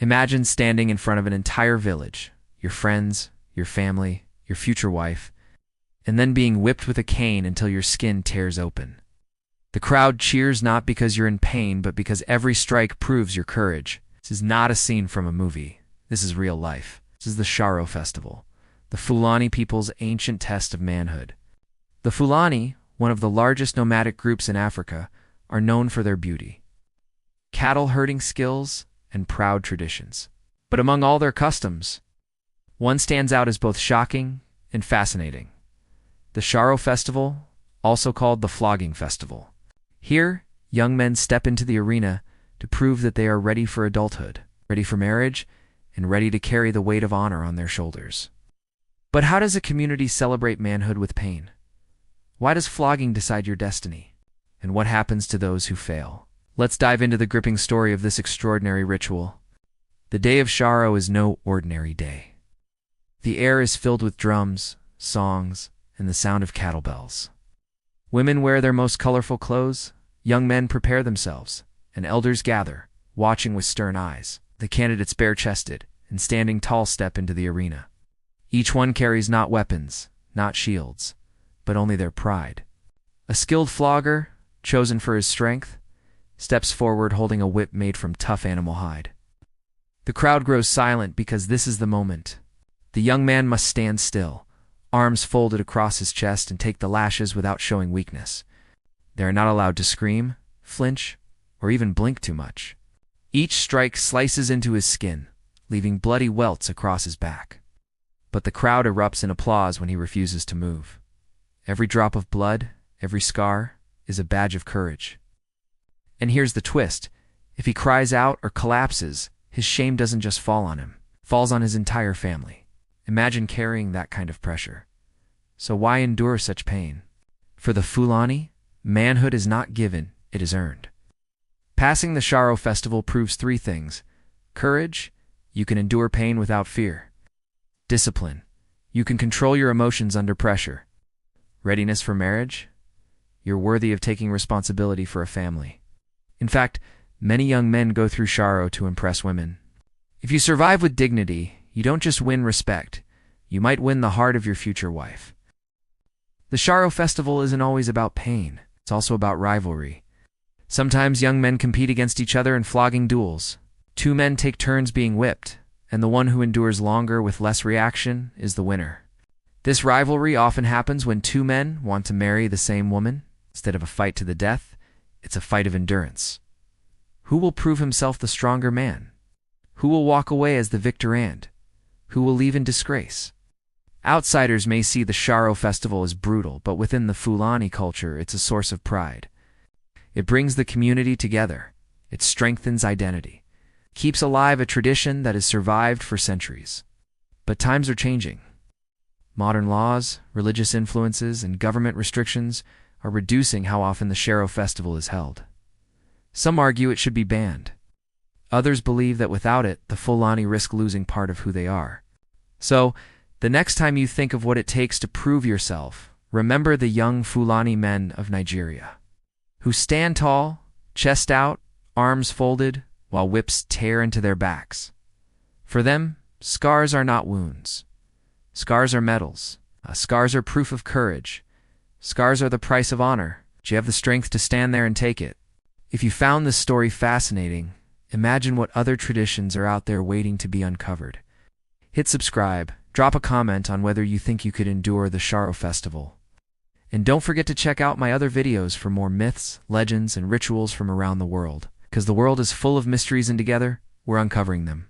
Imagine standing in front of an entire village, your friends, your family, your future wife, and then being whipped with a cane until your skin tears open. The crowd cheers not because you're in pain, but because every strike proves your courage. This is not a scene from a movie. This is real life. This is the Sharo Festival, the Fulani people's ancient test of manhood. The Fulani, one of the largest nomadic groups in Africa, are known for their beauty, cattle herding skills, and proud traditions. But among all their customs, one stands out as both shocking and fascinating. The Sharo Festival, also called the Flogging Festival. Here, young men step into the arena to prove that they are ready for adulthood, ready for marriage, and ready to carry the weight of honor on their shoulders. But how does a community celebrate manhood with pain? Why does flogging decide your destiny? And what happens to those who fail? Let's dive into the gripping story of this extraordinary ritual. The day of Sharo is no ordinary day. The air is filled with drums, songs, and the sound of cattle bells. Women wear their most colorful clothes, young men prepare themselves, and elders gather, watching with stern eyes. The candidates bare-chested and standing tall step into the arena. Each one carries not weapons, not shields, but only their pride. A skilled flogger, chosen for his strength, steps forward holding a whip made from tough animal hide. The crowd grows silent because this is the moment. The young man must stand still, arms folded across his chest, and take the lashes without showing weakness. They are not allowed to scream, flinch, or even blink too much. Each strike slices into his skin, leaving bloody welts across his back. But the crowd erupts in applause when he refuses to move. Every drop of blood, every scar, is a badge of courage. And here's the twist. If he cries out or collapses, his shame doesn't just fall on him, it falls on his entire family. Imagine carrying that kind of pressure. So why endure such pain? For the Fulani, manhood is not given, it is earned. Passing the Sharo Festival proves three things. Courage, you can endure pain without fear. Discipline, you can control your emotions under pressure. Readiness for marriage, you're worthy of taking responsibility for a family. In fact, many young men go through Sharo to impress women. If you survive with dignity, you don't just win respect, you might win the heart of your future wife. The Sharo Festival isn't always about pain, it's also about rivalry. Sometimes young men compete against each other in flogging duels. Two men take turns being whipped, and the one who endures longer with less reaction is the winner. This rivalry often happens when two men want to marry the same woman. Instead of a fight to the death, it's a fight of endurance. Who will prove himself the stronger man? Who will walk away as the victor and who will leave in disgrace? Outsiders may see the Sharo Festival as brutal, but within the Fulani culture, it's a source of pride. It brings the community together. It strengthens identity. Keeps alive a tradition that has survived for centuries. But times are changing. Modern laws, religious influences, and government restrictions are reducing how often the Sharo Festival is held. Some argue it should be banned. Others believe that without it, the Fulani risk losing part of who they are. So, the next time you think of what it takes to prove yourself, remember the young Fulani men of Nigeria, who stand tall, chest out, arms folded, while whips tear into their backs. For them, scars are not wounds. Scars are medals. Scars are proof of courage. Scars are the price of honor. Do you have the strength to stand there and take it? If you found this story fascinating, imagine what other traditions are out there waiting to be uncovered. Hit subscribe, drop a comment on whether you think you could endure the Sharo Festival. And don't forget to check out my other videos for more myths, legends, and rituals from around the world. Because the world is full of mysteries and together, we're uncovering them.